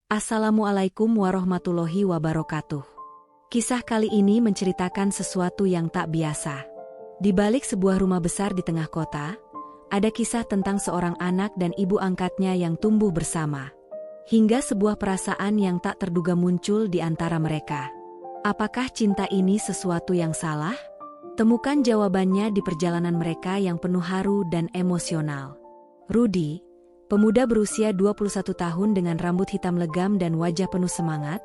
Assalamualaikum warahmatullahi wabarakatuh. Kisah kali ini menceritakan sesuatu yang tak biasa. Di balik sebuah rumah besar di tengah kota, ada kisah tentang seorang anak dan ibu angkatnya yang tumbuh bersama. Hingga sebuah perasaan yang tak terduga muncul di antara mereka. Apakah cinta ini sesuatu yang salah? Temukan jawabannya di perjalanan mereka yang penuh haru dan emosional. Rudy, pemuda berusia 21 tahun dengan rambut hitam legam dan wajah penuh semangat,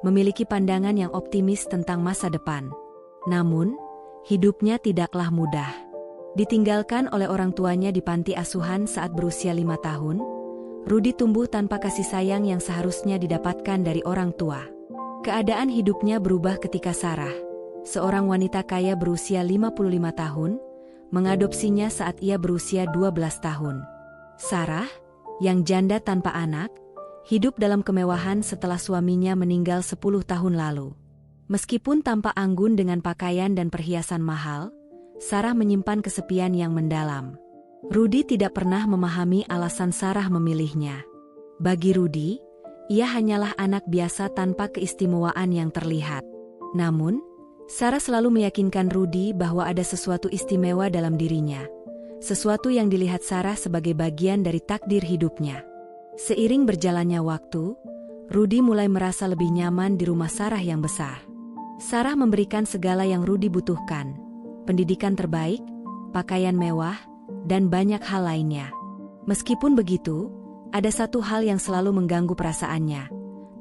memiliki pandangan yang optimis tentang masa depan. Namun, hidupnya tidaklah mudah. Ditinggalkan oleh orang tuanya di panti asuhan saat berusia 5 tahun, Rudy tumbuh tanpa kasih sayang yang seharusnya didapatkan dari orang tua. Keadaan hidupnya berubah ketika Sarah, seorang wanita kaya berusia 55 tahun, mengadopsinya saat ia berusia 12 tahun. Sarah, yang janda tanpa anak, hidup dalam kemewahan setelah suaminya meninggal 10 tahun lalu. Meskipun tampak anggun dengan pakaian dan perhiasan mahal, Sarah menyimpan kesepian yang mendalam. Rudy tidak pernah memahami alasan Sarah memilihnya. Bagi Rudy, ia hanyalah anak biasa tanpa keistimewaan yang terlihat. Namun, Sarah selalu meyakinkan Rudy bahwa ada sesuatu istimewa dalam dirinya. Sesuatu yang dilihat Sarah sebagai bagian dari takdir hidupnya. Seiring berjalannya waktu, Rudy mulai merasa lebih nyaman di rumah Sarah yang besar. Sarah memberikan segala yang Rudy butuhkan, pendidikan terbaik, pakaian mewah, dan banyak hal lainnya. Meskipun begitu, ada satu hal yang selalu mengganggu perasaannya.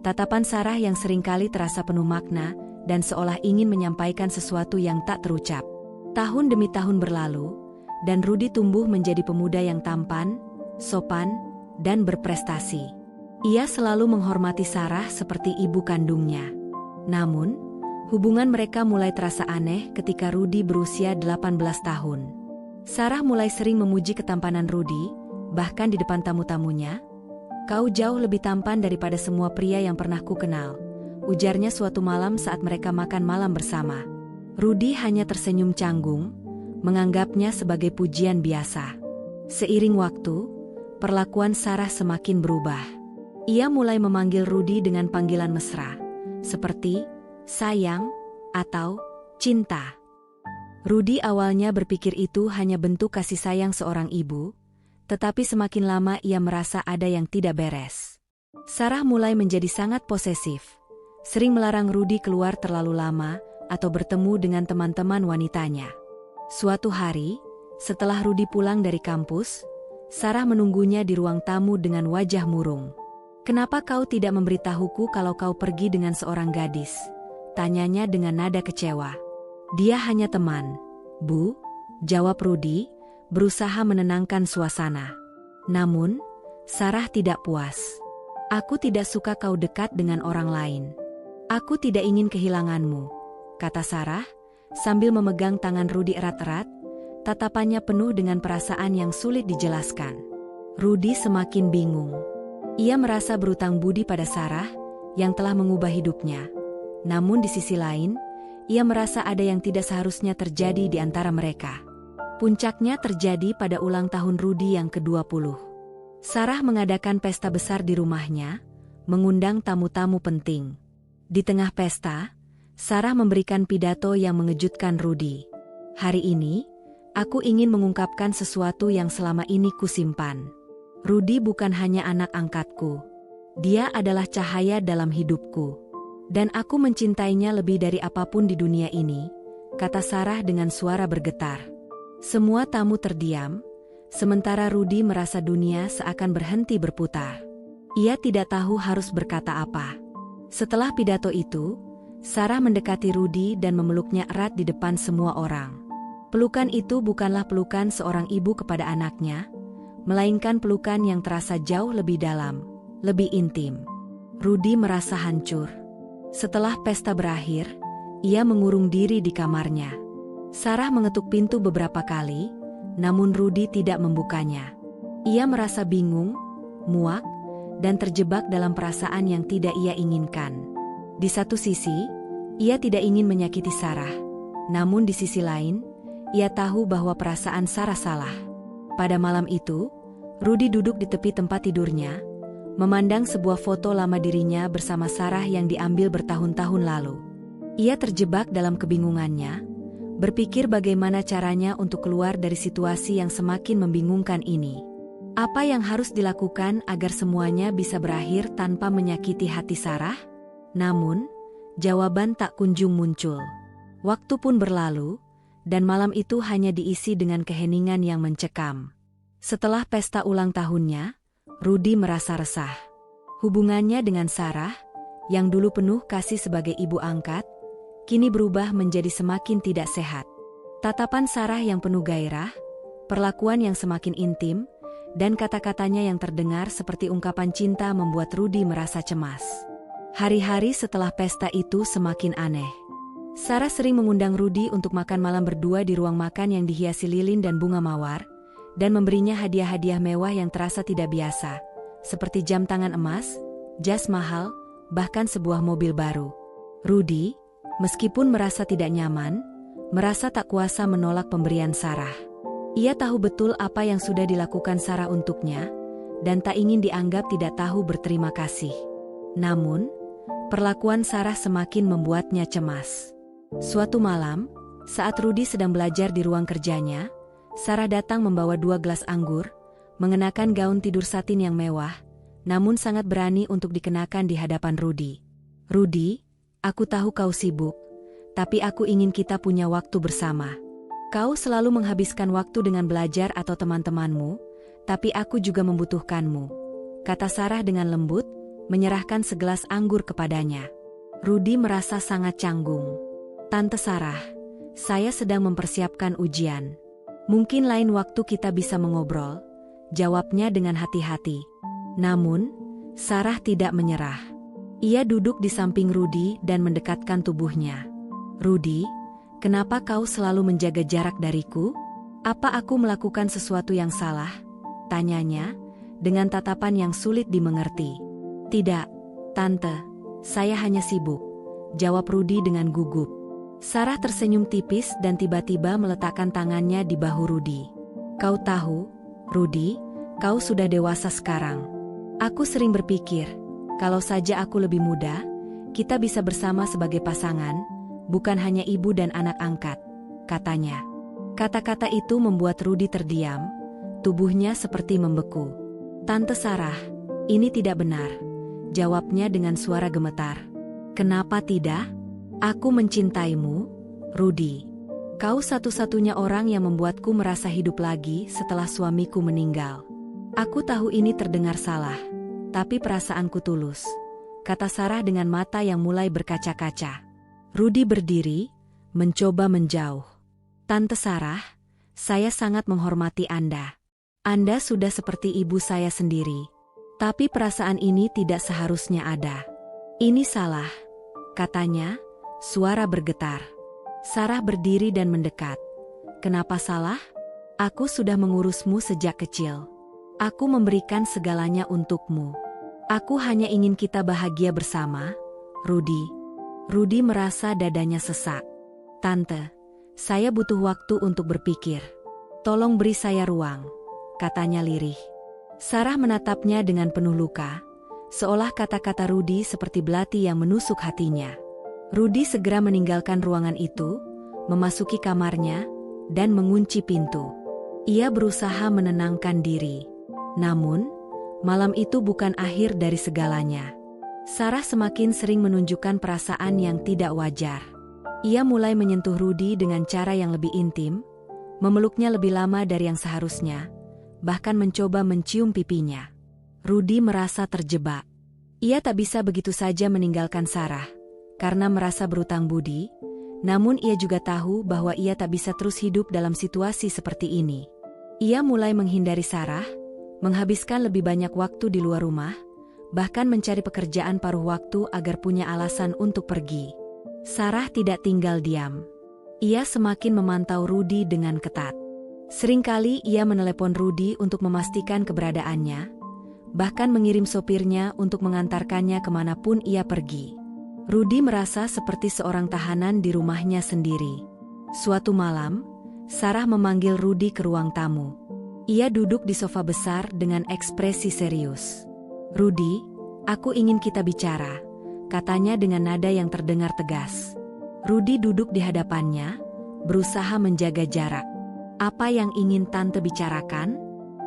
Tatapan Sarah yang seringkali terasa penuh makna, dan seolah ingin menyampaikan sesuatu yang tak terucap. Tahun demi tahun berlalu, dan Rudy tumbuh menjadi pemuda yang tampan, sopan, dan berprestasi. Ia selalu menghormati Sarah seperti ibu kandungnya. Namun, hubungan mereka mulai terasa aneh ketika Rudy berusia 18 tahun. Sarah mulai sering memuji ketampanan Rudy, bahkan di depan tamu-tamunya. "Kau jauh lebih tampan daripada semua pria yang pernah kukenal," ujarnya suatu malam saat mereka makan malam bersama. Rudy hanya tersenyum canggung, menganggapnya sebagai pujian biasa. Seiring waktu, perlakuan Sarah semakin berubah. Ia mulai memanggil Rudy dengan panggilan mesra, seperti sayang atau cinta. Rudy awalnya berpikir itu hanya bentuk kasih sayang seorang ibu, tetapi semakin lama ia merasa ada yang tidak beres. Sarah mulai menjadi sangat posesif, sering melarang Rudy keluar terlalu lama atau bertemu dengan teman-teman wanitanya. Suatu hari, setelah Rudy pulang dari kampus, Sarah menunggunya di ruang tamu dengan wajah murung. "Kenapa kau tidak memberitahuku kalau kau pergi dengan seorang gadis?" tanyanya dengan nada kecewa. "Dia hanya teman, Bu," jawab Rudy, berusaha menenangkan suasana. Namun, Sarah tidak puas. "Aku tidak suka kau dekat dengan orang lain. Aku tidak ingin kehilanganmu," kata Sarah, sambil memegang tangan Rudy erat-erat, tatapannya penuh dengan perasaan yang sulit dijelaskan. Rudy semakin bingung. Ia merasa berutang budi pada Sarah, yang telah mengubah hidupnya. Namun di sisi lain, ia merasa ada yang tidak seharusnya terjadi di antara mereka. Puncaknya terjadi pada ulang tahun Rudy yang ke-20. Sarah mengadakan pesta besar di rumahnya, mengundang tamu-tamu penting. Di tengah pesta, Sarah memberikan pidato yang mengejutkan Rudy. "Hari ini, aku ingin mengungkapkan sesuatu yang selama ini kusimpan. Rudy bukan hanya anak angkatku. Dia adalah cahaya dalam hidupku. Dan aku mencintainya lebih dari apapun di dunia ini," kata Sarah dengan suara bergetar. Semua tamu terdiam, sementara Rudy merasa dunia seakan berhenti berputar. Ia tidak tahu harus berkata apa. Setelah pidato itu, Sarah mendekati Rudy dan memeluknya erat di depan semua orang. Pelukan itu bukanlah pelukan seorang ibu kepada anaknya, melainkan pelukan yang terasa jauh lebih dalam, lebih intim. Rudy merasa hancur. Setelah pesta berakhir, ia mengurung diri di kamarnya. Sarah mengetuk pintu beberapa kali, namun Rudy tidak membukanya. Ia merasa bingung, muak, dan terjebak dalam perasaan yang tidak ia inginkan. Di satu sisi, ia tidak ingin menyakiti Sarah. Namun di sisi lain, ia tahu bahwa perasaan Sarah salah. Pada malam itu, Rudy duduk di tepi tempat tidurnya, memandang sebuah foto lama dirinya bersama Sarah yang diambil bertahun-tahun lalu. Ia terjebak dalam kebingungannya, berpikir bagaimana caranya untuk keluar dari situasi yang semakin membingungkan ini. Apa yang harus dilakukan agar semuanya bisa berakhir tanpa menyakiti hati Sarah? Namun, jawaban tak kunjung muncul. Waktu pun berlalu, dan malam itu hanya diisi dengan keheningan yang mencekam. Setelah pesta ulang tahunnya, Rudy merasa resah. Hubungannya dengan Sarah, yang dulu penuh kasih sebagai ibu angkat, kini berubah menjadi semakin tidak sehat. Tatapan Sarah yang penuh gairah, perlakuan yang semakin intim, dan kata-katanya yang terdengar seperti ungkapan cinta membuat Rudy merasa cemas. Hari-hari setelah pesta itu semakin aneh. Sarah sering mengundang Rudy untuk makan malam berdua di ruang makan yang dihiasi lilin dan bunga mawar, dan memberinya hadiah-hadiah mewah yang terasa tidak biasa, seperti jam tangan emas, jas mahal, bahkan sebuah mobil baru. Rudy, meskipun merasa tidak nyaman, merasa tak kuasa menolak pemberian Sarah. Ia tahu betul apa yang sudah dilakukan Sarah untuknya, dan tak ingin dianggap tidak tahu berterima kasih. Namun, perlakuan Sarah semakin membuatnya cemas. Suatu malam, saat Rudy sedang belajar di ruang kerjanya, Sarah datang membawa 2 gelas anggur, mengenakan gaun tidur satin yang mewah, namun sangat berani untuk dikenakan di hadapan Rudy. "Rudy, aku tahu kau sibuk, tapi aku ingin kita punya waktu bersama. Kau selalu menghabiskan waktu dengan belajar atau teman-temanmu, tapi aku juga membutuhkanmu," kata Sarah dengan lembut, menyerahkan segelas anggur kepadanya. Rudy merasa sangat canggung. "Tante Sarah, saya sedang mempersiapkan ujian. Mungkin lain waktu kita bisa mengobrol," jawabnya dengan hati-hati. Namun, Sarah tidak menyerah. Ia duduk di samping Rudy dan mendekatkan tubuhnya. "Rudy, kenapa kau selalu menjaga jarak dariku? Apa aku melakukan sesuatu yang salah?" tanyanya, dengan tatapan yang sulit dimengerti. "Tidak, Tante, saya hanya sibuk," jawab Rudy dengan gugup. Sarah tersenyum tipis dan tiba-tiba meletakkan tangannya di bahu Rudy. "Kau tahu, Rudy, kau sudah dewasa sekarang. Aku sering berpikir, kalau saja aku lebih muda, kita bisa bersama sebagai pasangan, bukan hanya ibu dan anak angkat," katanya. Kata-kata itu membuat Rudy terdiam, tubuhnya seperti membeku. "Tante Sarah, ini tidak benar," jawabnya dengan suara gemetar. "Kenapa tidak? Aku mencintaimu, Rudy. Kau satu-satunya orang yang membuatku merasa hidup lagi setelah suamiku meninggal. Aku tahu ini terdengar salah, tapi perasaanku tulus," kata Sarah dengan mata yang mulai berkaca-kaca. Rudy berdiri, mencoba menjauh. "Tante Sarah, saya sangat menghormati Anda. Anda sudah seperti ibu saya sendiri. Tapi perasaan ini tidak seharusnya ada. Ini salah," katanya, suara bergetar. Sarah berdiri dan mendekat. "Kenapa salah? Aku sudah mengurusmu sejak kecil. Aku memberikan segalanya untukmu. Aku hanya ingin kita bahagia bersama, Rudy." Rudy merasa dadanya sesak. "Tante, saya butuh waktu untuk berpikir. Tolong beri saya ruang," katanya lirih. Sarah menatapnya dengan penuh luka, seolah kata-kata Rudy seperti belati yang menusuk hatinya. Rudy segera meninggalkan ruangan itu, memasuki kamarnya, dan mengunci pintu. Ia berusaha menenangkan diri. Namun, malam itu bukan akhir dari segalanya. Sarah semakin sering menunjukkan perasaan yang tidak wajar. Ia mulai menyentuh Rudy dengan cara yang lebih intim, memeluknya lebih lama dari yang seharusnya, bahkan mencoba mencium pipinya. Rudy merasa terjebak. Ia tak bisa begitu saja meninggalkan Sarah, karena merasa berutang budi, namun ia juga tahu bahwa ia tak bisa terus hidup dalam situasi seperti ini. Ia mulai menghindari Sarah, menghabiskan lebih banyak waktu di luar rumah, bahkan mencari pekerjaan paruh waktu agar punya alasan untuk pergi. Sarah tidak tinggal diam. Ia semakin memantau Rudy dengan ketat. Seringkali ia menelepon Rudy untuk memastikan keberadaannya, bahkan mengirim sopirnya untuk mengantarkannya kemanapun ia pergi. Rudy merasa seperti seorang tahanan di rumahnya sendiri. Suatu malam, Sarah memanggil Rudy ke ruang tamu. Ia duduk di sofa besar dengan ekspresi serius. "Rudy, aku ingin kita bicara," katanya dengan nada yang terdengar tegas. Rudy duduk di hadapannya, berusaha menjaga jarak. "Apa yang ingin Tante bicarakan?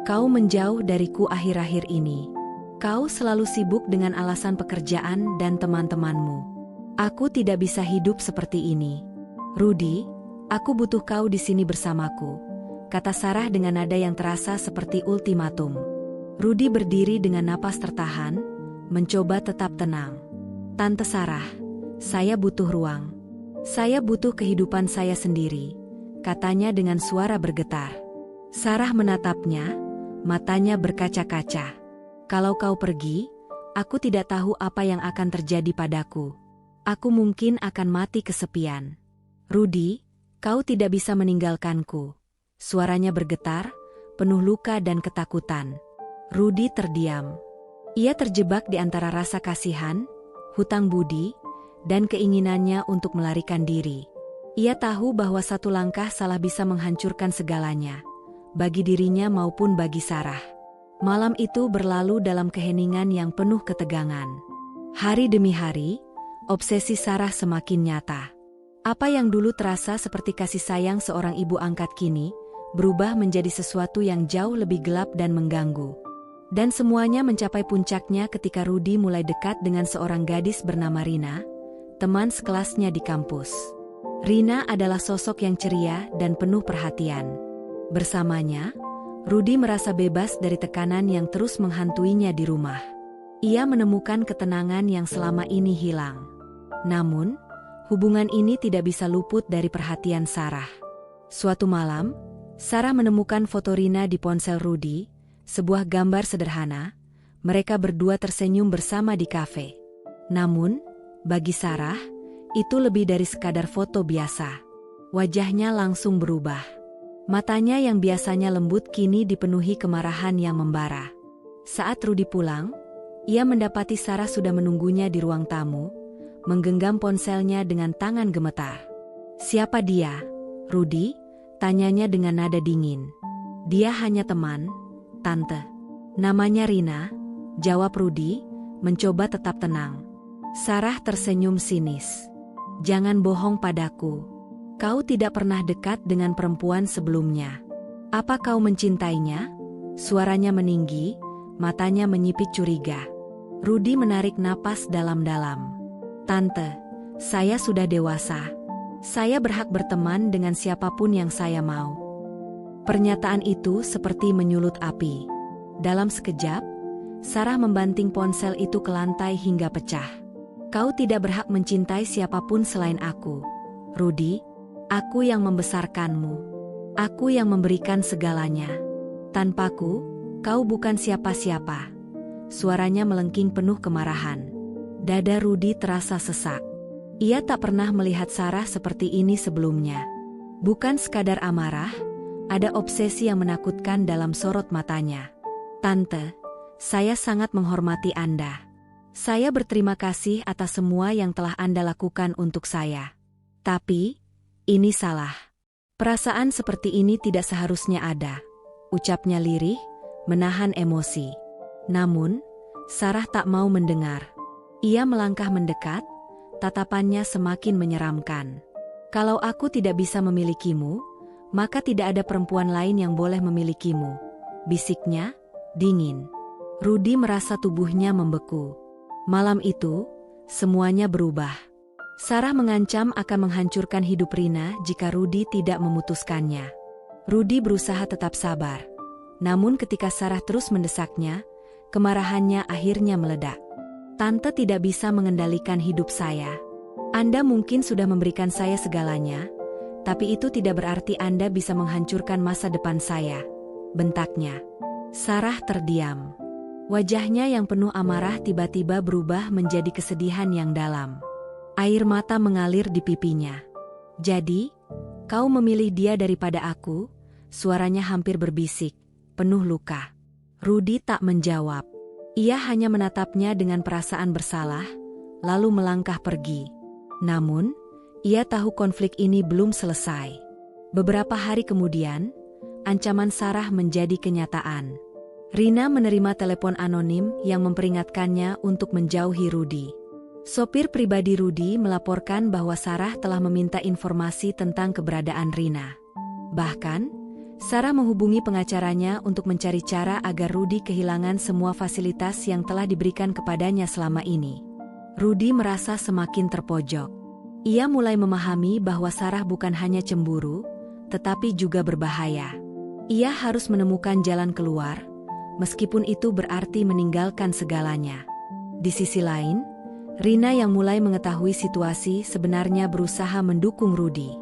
Kau menjauh dariku akhir-akhir ini. Kau selalu sibuk dengan alasan pekerjaan dan teman-temanmu. Aku tidak bisa hidup seperti ini. Rudy, aku butuh kau di sini bersamaku," kata Sarah dengan nada yang terasa seperti ultimatum. Rudy berdiri dengan napas tertahan, mencoba tetap tenang. "Tante Sarah, saya butuh ruang. Saya butuh kehidupan saya sendiri," katanya dengan suara bergetar. Sarah menatapnya, matanya berkaca-kaca. "Kalau kau pergi, aku tidak tahu apa yang akan terjadi padaku. Aku mungkin akan mati kesepian. Rudy, kau tidak bisa meninggalkanku." Suaranya bergetar, penuh luka dan ketakutan. Rudy terdiam. Ia terjebak di antara rasa kasihan, hutang budi, dan keinginannya untuk melarikan diri. Ia tahu bahwa satu langkah salah bisa menghancurkan segalanya, bagi dirinya maupun bagi Sarah. Malam itu berlalu dalam keheningan yang penuh ketegangan. Hari demi hari, obsesi Sarah semakin nyata. Apa yang dulu terasa seperti kasih sayang seorang ibu angkat kini, berubah menjadi sesuatu yang jauh lebih gelap dan mengganggu. Dan semuanya mencapai puncaknya ketika Rudy mulai dekat dengan seorang gadis bernama Rina, teman sekelasnya di kampus. Rina adalah sosok yang ceria dan penuh perhatian. Bersamanya, Rudy merasa bebas dari tekanan yang terus menghantuinya di rumah. Ia menemukan ketenangan yang selama ini hilang. Namun, hubungan ini tidak bisa luput dari perhatian Sarah. Suatu malam, Sarah menemukan foto Rina di ponsel Rudy, sebuah gambar sederhana. Mereka berdua tersenyum bersama di kafe. Namun, bagi Sarah, itu lebih dari sekadar foto biasa. Wajahnya langsung berubah. Matanya yang biasanya lembut kini dipenuhi kemarahan yang membara. Saat Rudy pulang, ia mendapati Sarah sudah menunggunya di ruang tamu, menggenggam ponselnya dengan tangan gemetar. "Siapa dia, Rudy?" tanyanya dengan nada dingin. "Dia hanya teman, Tante. Namanya Rina," jawab Rudy, mencoba tetap tenang. Sarah tersenyum sinis. "Jangan bohong padaku. Kau tidak pernah dekat dengan perempuan sebelumnya. Apa kau mencintainya?" Suaranya meninggi, matanya menyipit curiga. Rudy menarik napas dalam-dalam. "Tante, saya sudah dewasa. Saya berhak berteman dengan siapapun yang saya mau." Pernyataan itu seperti menyulut api. Dalam sekejap, Sarah membanting ponsel itu ke lantai hingga pecah. "Kau tidak berhak mencintai siapapun selain aku, Rudy. Aku yang membesarkanmu. Aku yang memberikan segalanya. Tanpaku, kau bukan siapa-siapa." Suaranya melengking penuh kemarahan. Dada Rudy terasa sesak. Ia tak pernah melihat Sarah seperti ini sebelumnya. Bukan sekadar amarah, ada obsesi yang menakutkan dalam sorot matanya. "Tante, saya sangat menghormati Anda. Saya berterima kasih atas semua yang telah Anda lakukan untuk saya. Tapi, ini salah. Perasaan seperti ini tidak seharusnya ada," ucapnya lirih, menahan emosi. Namun, Sarah tak mau mendengar. Ia melangkah mendekat, tatapannya semakin menyeramkan. "Kalau aku tidak bisa memilikimu, maka tidak ada perempuan lain yang boleh memilikimu," bisiknya, dingin. Rudy merasa tubuhnya membeku. Malam itu, semuanya berubah. Sarah mengancam akan menghancurkan hidup Rina jika Rudy tidak memutuskannya. Rudy berusaha tetap sabar. Namun ketika Sarah terus mendesaknya, kemarahannya akhirnya meledak. "Tante tidak bisa mengendalikan hidup saya. Anda mungkin sudah memberikan saya segalanya, tapi itu tidak berarti Anda bisa menghancurkan masa depan saya," bentaknya. Sarah terdiam. Wajahnya yang penuh amarah tiba-tiba berubah menjadi kesedihan yang dalam. Air mata mengalir di pipinya. "Jadi, kau memilih dia daripada aku?" Suaranya hampir berbisik, penuh luka. Rudy tak menjawab. Ia hanya menatapnya dengan perasaan bersalah, lalu melangkah pergi. Namun, ia tahu konflik ini belum selesai. Beberapa hari kemudian, ancaman Sarah menjadi kenyataan. Rina menerima telepon anonim yang memperingatkannya untuk menjauhi Rudy. Sopir pribadi Rudy melaporkan bahwa Sarah telah meminta informasi tentang keberadaan Rina. Bahkan, Sarah menghubungi pengacaranya untuk mencari cara agar Rudy kehilangan semua fasilitas yang telah diberikan kepadanya selama ini. Rudy merasa semakin terpojok. Ia mulai memahami bahwa Sarah bukan hanya cemburu, tetapi juga berbahaya. Ia harus menemukan jalan keluar, meskipun itu berarti meninggalkan segalanya. Di sisi lain, Rina yang mulai mengetahui situasi sebenarnya berusaha mendukung Rudy.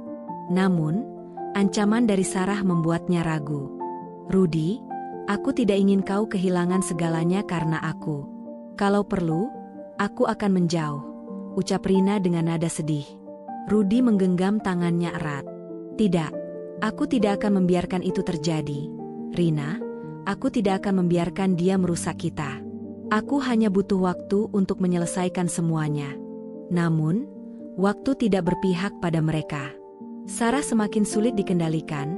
Namun, ancaman dari Sarah membuatnya ragu. "Rudy, aku tidak ingin kau kehilangan segalanya karena aku. Kalau perlu, aku akan menjauh," ucap Rina dengan nada sedih. Rudy menggenggam tangannya erat. "Tidak, aku tidak akan membiarkan itu terjadi. Rina, aku tidak akan membiarkan dia merusak kita. Aku hanya butuh waktu untuk menyelesaikan semuanya." Namun, waktu tidak berpihak pada mereka. Sarah semakin sulit dikendalikan,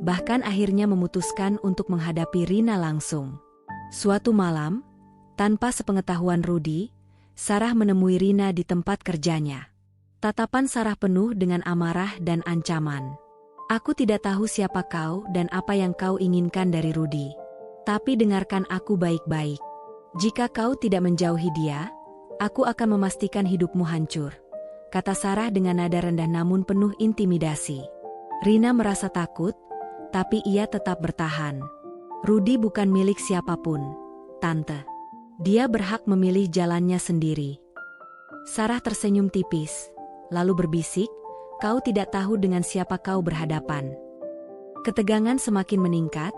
bahkan akhirnya memutuskan untuk menghadapi Rina langsung. Suatu malam, tanpa sepengetahuan Rudy, Sarah menemui Rina di tempat kerjanya. Tatapan Sarah penuh dengan amarah dan ancaman. "Aku tidak tahu siapa kau dan apa yang kau inginkan dari Rudy. Tapi dengarkan aku baik-baik. Jika kau tidak menjauhi dia, aku akan memastikan hidupmu hancur," kata Sarah dengan nada rendah namun penuh intimidasi. Rina merasa takut, tapi ia tetap bertahan. "Rudy bukan milik siapapun, Tante. Dia berhak memilih jalannya sendiri." Sarah tersenyum tipis, lalu berbisik, "Kau tidak tahu dengan siapa kau berhadapan." Ketegangan semakin meningkat,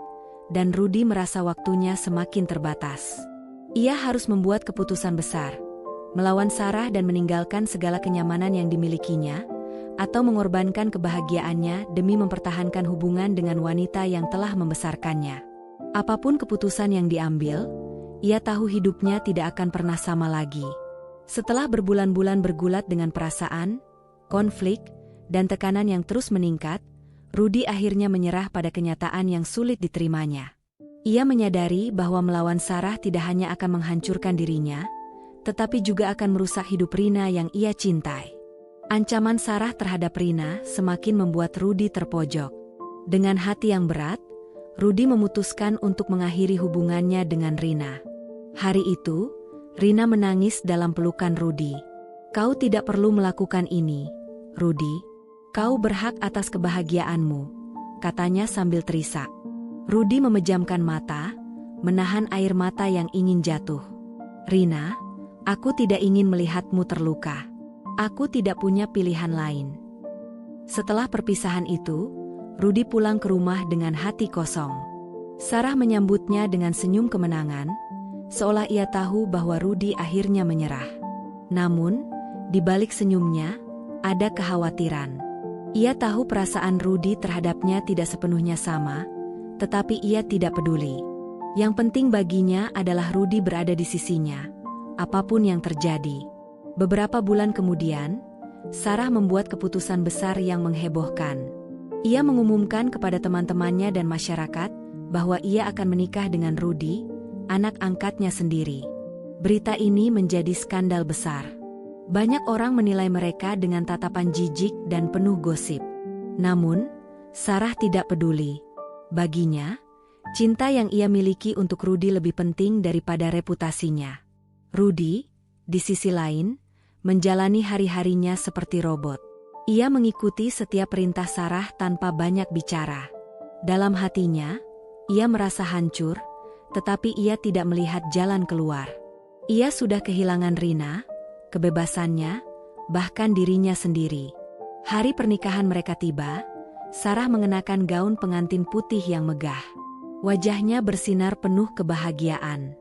dan Rudy merasa waktunya semakin terbatas. Ia harus membuat keputusan besar, melawan Sarah dan meninggalkan segala kenyamanan yang dimilikinya, atau mengorbankan kebahagiaannya demi mempertahankan hubungan dengan wanita yang telah membesarkannya. Apapun keputusan yang diambil, ia tahu hidupnya tidak akan pernah sama lagi. Setelah berbulan-bulan bergulat dengan perasaan, konflik, dan tekanan yang terus meningkat, Rudy akhirnya menyerah pada kenyataan yang sulit diterimanya. Ia menyadari bahwa melawan Sarah tidak hanya akan menghancurkan dirinya, tetapi juga akan merusak hidup Rina yang ia cintai. Ancaman Sarah terhadap Rina semakin membuat Rudy terpojok. Dengan hati yang berat, Rudy memutuskan untuk mengakhiri hubungannya dengan Rina. Hari itu, Rina menangis dalam pelukan Rudy. "Kau tidak perlu melakukan ini, Rudy. Kau berhak atas kebahagiaanmu," katanya sambil terisak. Rudy memejamkan mata, menahan air mata yang ingin jatuh. "Rina, aku tidak ingin melihatmu terluka. Aku tidak punya pilihan lain." Setelah perpisahan itu, Rudy pulang ke rumah dengan hati kosong. Sarah menyambutnya dengan senyum kemenangan, seolah ia tahu bahwa Rudy akhirnya menyerah. Namun, di balik senyumnya, ada kekhawatiran. Ia tahu perasaan Rudy terhadapnya tidak sepenuhnya sama, tetapi ia tidak peduli. Yang penting baginya adalah Rudy berada di sisinya, apapun yang terjadi. Beberapa bulan kemudian, Sarah membuat keputusan besar yang menghebohkan. Ia mengumumkan kepada teman-temannya dan masyarakat bahwa ia akan menikah dengan Rudy, anak angkatnya sendiri. Berita ini menjadi skandal besar. Banyak orang menilai mereka dengan tatapan jijik dan penuh gosip. Namun, Sarah tidak peduli. Baginya, cinta yang ia miliki untuk Rudy lebih penting daripada reputasinya. Rudy, di sisi lain, menjalani hari-harinya seperti robot. Ia mengikuti setiap perintah Sarah tanpa banyak bicara. Dalam hatinya, ia merasa hancur, tetapi ia tidak melihat jalan keluar. Ia sudah kehilangan Rina, kebebasannya, bahkan dirinya sendiri. Hari pernikahan mereka tiba, Sarah mengenakan gaun pengantin putih yang megah. Wajahnya bersinar penuh kebahagiaan.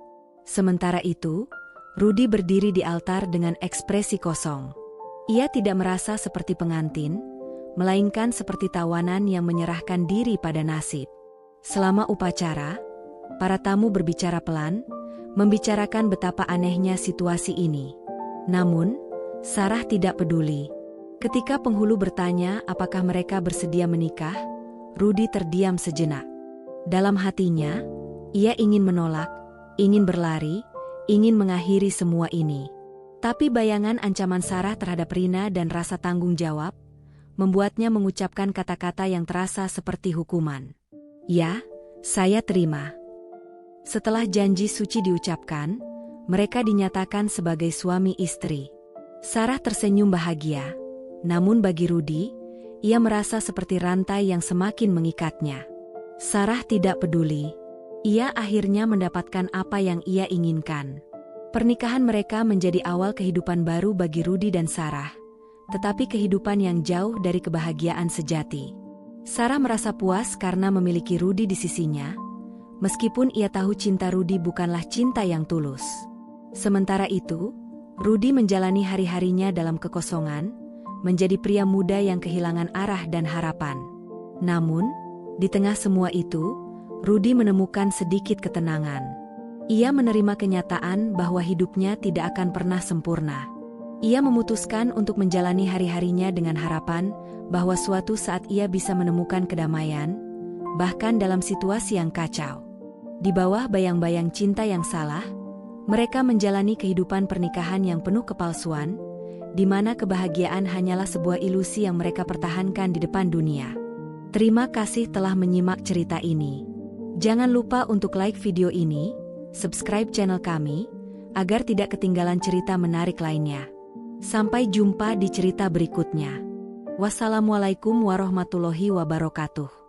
Sementara itu, Rudy berdiri di altar dengan ekspresi kosong. Ia tidak merasa seperti pengantin, melainkan seperti tawanan yang menyerahkan diri pada nasib. Selama upacara, para tamu berbicara pelan, membicarakan betapa anehnya situasi ini. Namun, Sarah tidak peduli. Ketika penghulu bertanya apakah mereka bersedia menikah, Rudy terdiam sejenak. Dalam hatinya, Ia ingin menolak, ingin berlari, ingin mengakhiri semua ini. Tapi bayangan ancaman Sarah terhadap Rina dan rasa tanggung jawab membuatnya mengucapkan kata-kata yang terasa seperti hukuman. Ya, saya terima. Setelah janji suci diucapkan, mereka dinyatakan sebagai suami istri. Sarah tersenyum bahagia, namun bagi Rudy, ia merasa seperti rantai yang semakin mengikatnya. Sarah tidak peduli. Ia akhirnya mendapatkan apa yang ia inginkan. Pernikahan mereka menjadi awal kehidupan baru bagi Rudy dan Sarah, tetapi kehidupan yang jauh dari kebahagiaan sejati. Sarah merasa puas karena memiliki Rudy di sisinya, meskipun ia tahu cinta Rudy bukanlah cinta yang tulus. Sementara itu, Rudy menjalani hari-harinya dalam kekosongan, menjadi pria muda yang kehilangan arah dan harapan. Namun, di tengah semua itu, Rudy menemukan sedikit ketenangan. Ia menerima kenyataan bahwa hidupnya tidak akan pernah sempurna. Ia memutuskan untuk menjalani hari-harinya dengan harapan bahwa suatu saat ia bisa menemukan kedamaian, bahkan dalam situasi yang kacau. Di bawah bayang-bayang cinta yang salah, mereka menjalani kehidupan pernikahan yang penuh kepalsuan, di mana kebahagiaan hanyalah sebuah ilusi yang mereka pertahankan di depan dunia. Terima kasih telah menyimak cerita ini. Jangan lupa untuk like video ini, subscribe channel kami, agar tidak ketinggalan cerita menarik lainnya. Sampai jumpa di cerita berikutnya. Wassalamualaikum warahmatullahi wabarakatuh.